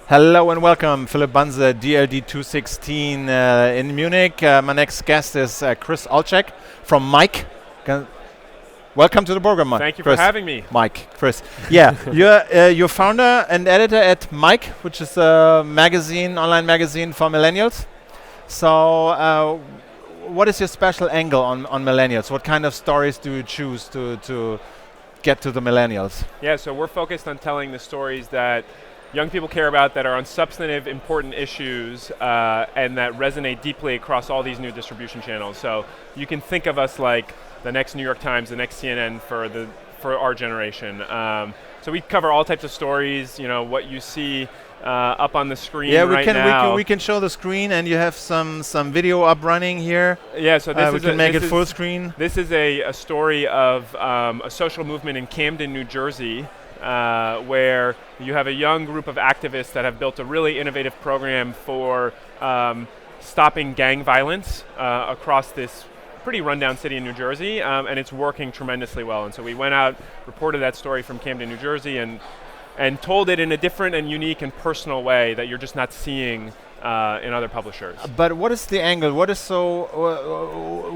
Hello and welcome, Philipp Banse, DLD16 in Munich. My next guest is Chris Altchek from Mike. Welcome to the program, Mike. Thank you Chris. for having me. Mike, Chris. Yeah, you're founder and editor at Mike, which is a magazine, online magazine for millennials. So, what is your special angle on millennials? What kind of stories do you choose to get to the millennials? Yeah, so we're focused on telling the stories that young people care about, that are on substantive, important issues, and that resonate deeply across all these new distribution channels. So you can think of us like the next New York Times, the next CNN for our generation. So we cover all types of stories. You know, what you see up on the screen right now. We can show the screen, and you have some video up running here. Yeah, so this we can make it full screen. This is a story of a social movement in Camden, New Jersey, where you have a young group of activists that have built a really innovative program for stopping gang violence across this pretty rundown city in New Jersey, and it's working tremendously well. And so we went out, reported that story from Camden, New Jersey, and told it in a different and unique and personal way that you're just not seeing in other publishers. But what is the angle? What is so?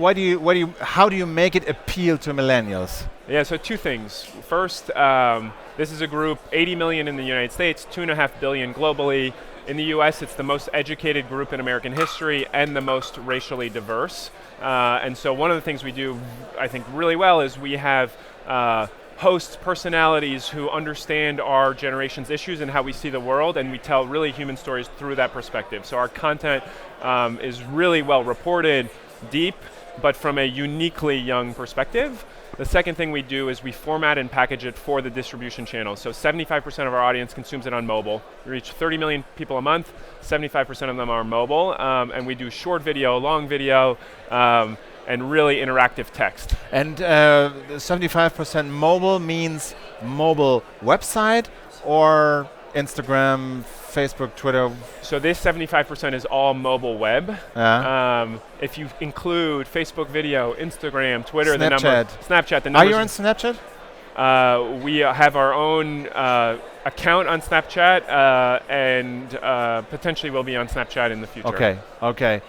How do you make it appeal to millennials? Yeah, so two things. First, this is a group, 80 million in the United States, 2.5 billion globally. In the US, it's the most educated group in American history and the most racially diverse. And so one of the things we do, I think, really well is we have hosts, personalities who understand our generation's issues and how we see the world, and we tell really human stories through that perspective. So our content is really well reported, deep, but from a uniquely young perspective. The second thing we do is we format and package it for the distribution channels. So 75% of our audience consumes it on mobile. We reach 30 million people a month, 75% of them are mobile, and we do short video, long video, and really interactive text. And 75% mobile means mobile website or Instagram, Facebook, Twitter? So this 75% is all mobile web. If you include Facebook video, Instagram, Twitter, Snapchat. the number. Are you on Snapchat? We have our own account on Snapchat, and potentially we'll be on Snapchat in the future. Okay.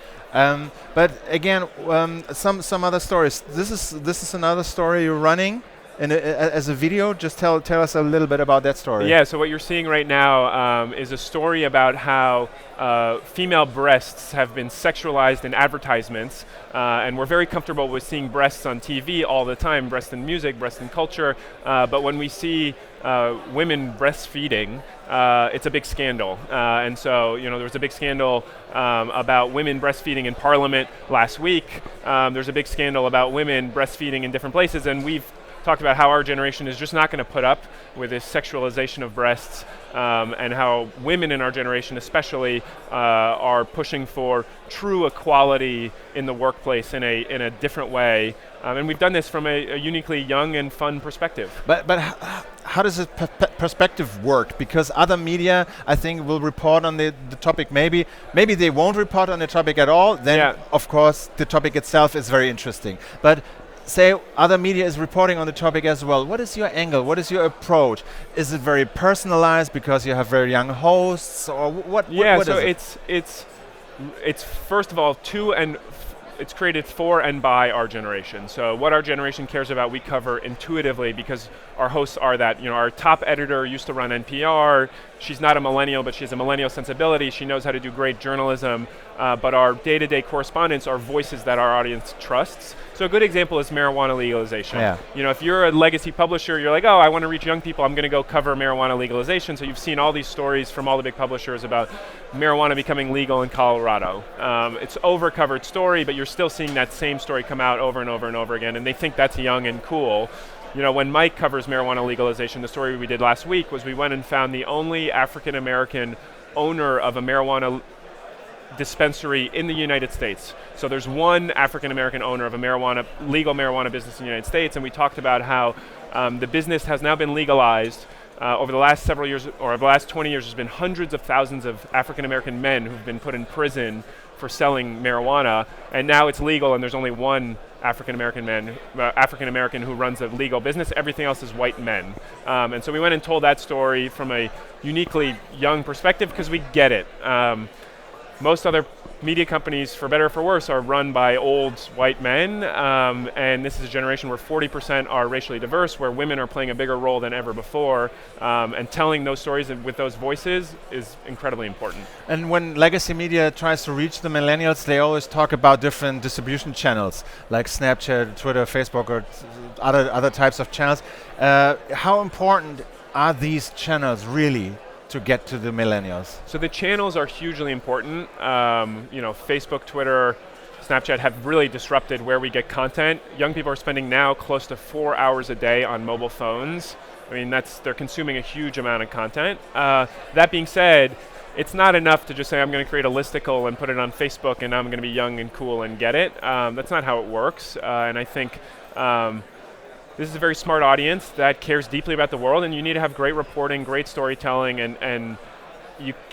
But again, some other stories. This is another story you're running as a video. Just tell us a little bit about that story. Yeah, so what you're seeing right now is a story about how female breasts have been sexualized in advertisements, and we're very comfortable with seeing breasts on TV all the time, breasts in music, breasts in culture, but when we see women breastfeeding, it's a big scandal. And so, there was a big scandal about women breastfeeding in Parliament last week. There's a big scandal about women breastfeeding in different places, and we've talked about how our generation is just not going to put up with this sexualization of breasts, and how women in our generation especially are pushing for true equality in the workplace in a different way. And we've done this from a uniquely young and fun perspective. But how does this perspective work? Because other media, I think, will report on the topic. Maybe they won't report on the topic at all. Then, of course, the topic itself is very interesting. But say other media is reporting on the topic as well. What is your angle? What is your approach? Is it very personalized because you have very young hosts, or what? Yeah, what so is it? it's first of all it's created for and by our generation. So what our generation cares about, we cover intuitively because our hosts are that. Our top editor used to run NPR. She's not a millennial, but she has a millennial sensibility. She knows how to do great journalism. But our day-to-day correspondents are voices that our audience trusts. So a good example is marijuana legalization. Yeah. If you're a legacy publisher, you're like, oh, I want to reach young people, I'm going to go cover marijuana legalization. So you've seen all these stories from all the big publishers about marijuana becoming legal in Colorado. It's over-covered story, but you're still seeing that same story come out over and over and over again, and they think that's young and cool. When Mike covers marijuana legalization, the story we did last week was we went and found the only African-American owner of a marijuana dispensary in the United States. So there's one African-American owner of a legal marijuana business in the United States, and we talked about how the business has now been legalized. Over the last several years, or over the last 20 years, there's been hundreds of thousands of African-American men who've been put in prison for selling marijuana, and now it's legal and there's only one African American who runs a legal business. Everything else is white men. And so we went and told that story from a uniquely young perspective because we get it. Most other media companies, for better or for worse, are run by old white men, and this is a generation where 40% are racially diverse, where women are playing a bigger role than ever before, and telling those stories with those voices is incredibly important. And when legacy media tries to reach the millennials, they always talk about different distribution channels, like Snapchat, Twitter, Facebook, or other types of channels. How important are these channels really to get to the millennials? So the channels are hugely important. Facebook, Twitter, Snapchat have really disrupted where we get content. Young people are spending now close to 4 hours a day on mobile phones. I mean, they're consuming a huge amount of content. That being said, it's not enough to just say, I'm going to create a listicle and put it on Facebook and I'm going to be young and cool and get it. That's not how it works. And I think this is a very smart audience that cares deeply about the world, and you need to have great reporting, great storytelling, and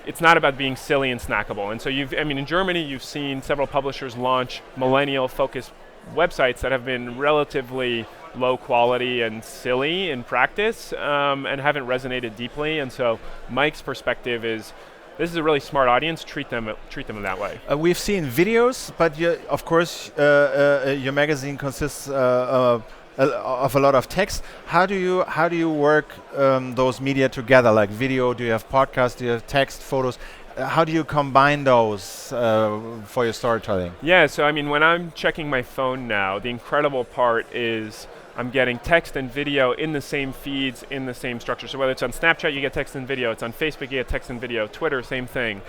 it's not about being silly and snackable. And so in Germany, you've seen several publishers launch millennial-focused websites that have been relatively low quality and silly in practice, and haven't resonated deeply. And so Mike's perspective is, this is a really smart audience. Treat them in that way. We've seen videos, but of course, your magazine consists of a lot of text. How do you work those media together? Like video? Do you have podcasts? Do you have text, photos? How do you combine those for your storytelling? Yeah. So when I'm checking my phone now, the incredible part is I'm getting text and video in the same feeds, in the same structure. So whether it's on Snapchat, you get text and video. It's on Facebook, you get text and video. Twitter, same thing.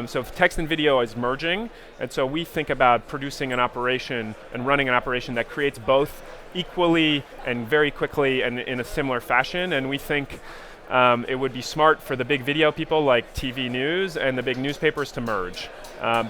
So text and video is merging. And so we think about producing an operation and running an operation that creates both equally and very quickly and in a similar fashion. And we think it would be smart for the big video people like TV News and the big newspapers to merge,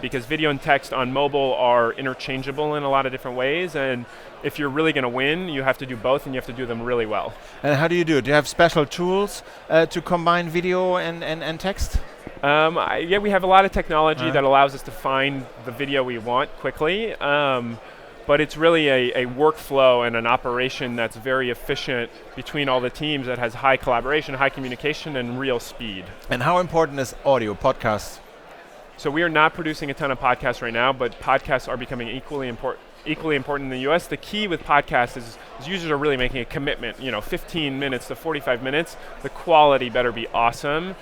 because video and text on mobile are interchangeable in a lot of different ways, and if you're really going to win, you have to do both, and you have to do them really well. And how do you do it? Do you have special tools to combine video and text? Yeah, we have a lot of technology that allows us to find the video we want quickly. But it's really a workflow and an operation that's very efficient between all the teams, that has high collaboration, high communication, and real speed. And how important is audio, podcasts? So we are not producing a ton of podcasts right now, but podcasts are becoming equally important in the US. The key with podcasts is users are really making a commitment, 15 minutes to 45 minutes. The quality better be awesome.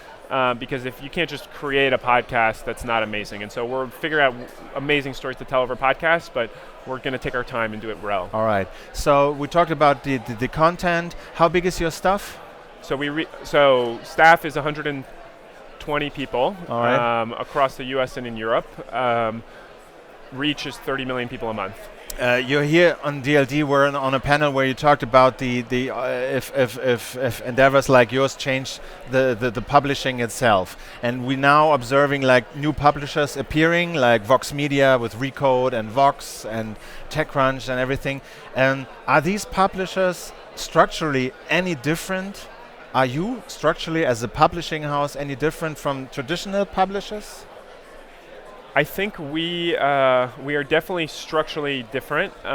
Because if you can't just create a podcast that's not amazing. And so we're figuring out amazing stories to tell over podcasts, but we're going to take our time and do it well. All right. So we talked about the content. How big is your staff? So staff is 120 people across the US and in Europe. Reach is 30 million people a month. You're here on DLD. We're on a panel where you talked about if endeavors like yours change the publishing itself, and we're now observing like new publishers appearing, like Vox Media with Recode and Vox and TechCrunch and everything. Are these publishers structurally any different? Are you structurally as a publishing house any different from traditional publishers? I think we are definitely structurally different. We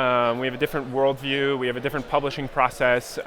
have a different worldview. We have a different publishing process.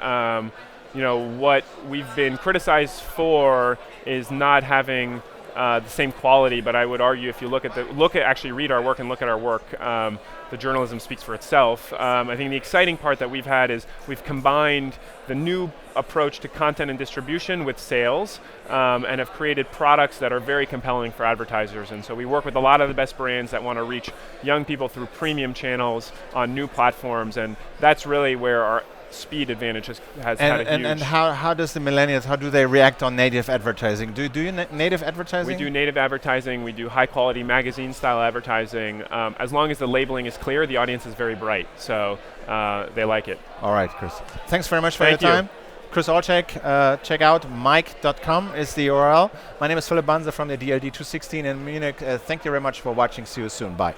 What we've been criticized for is not having the same quality. But I would argue, if you actually read our work and look at our work, the journalism speaks for itself. I think the exciting part that we've had is we've combined the new approach to content and distribution with sales, and have created products that are very compelling for advertisers. And so we work with a lot of the best brands that want to reach young people through premium channels on new platforms, and that's really where our speed advantage has had a huge... And how does the millennials, how do they react on native advertising? Do you native advertising? We do native advertising. We do high quality magazine style advertising. As long as the labeling is clear, the audience is very bright, so they like it. All right, Chris. Thanks very much for your time. Chris Altchek, check out mike.com is the URL. My name is Philipp Banzer from the DLD16 in Munich. Thank you very much for watching. See you soon. Bye.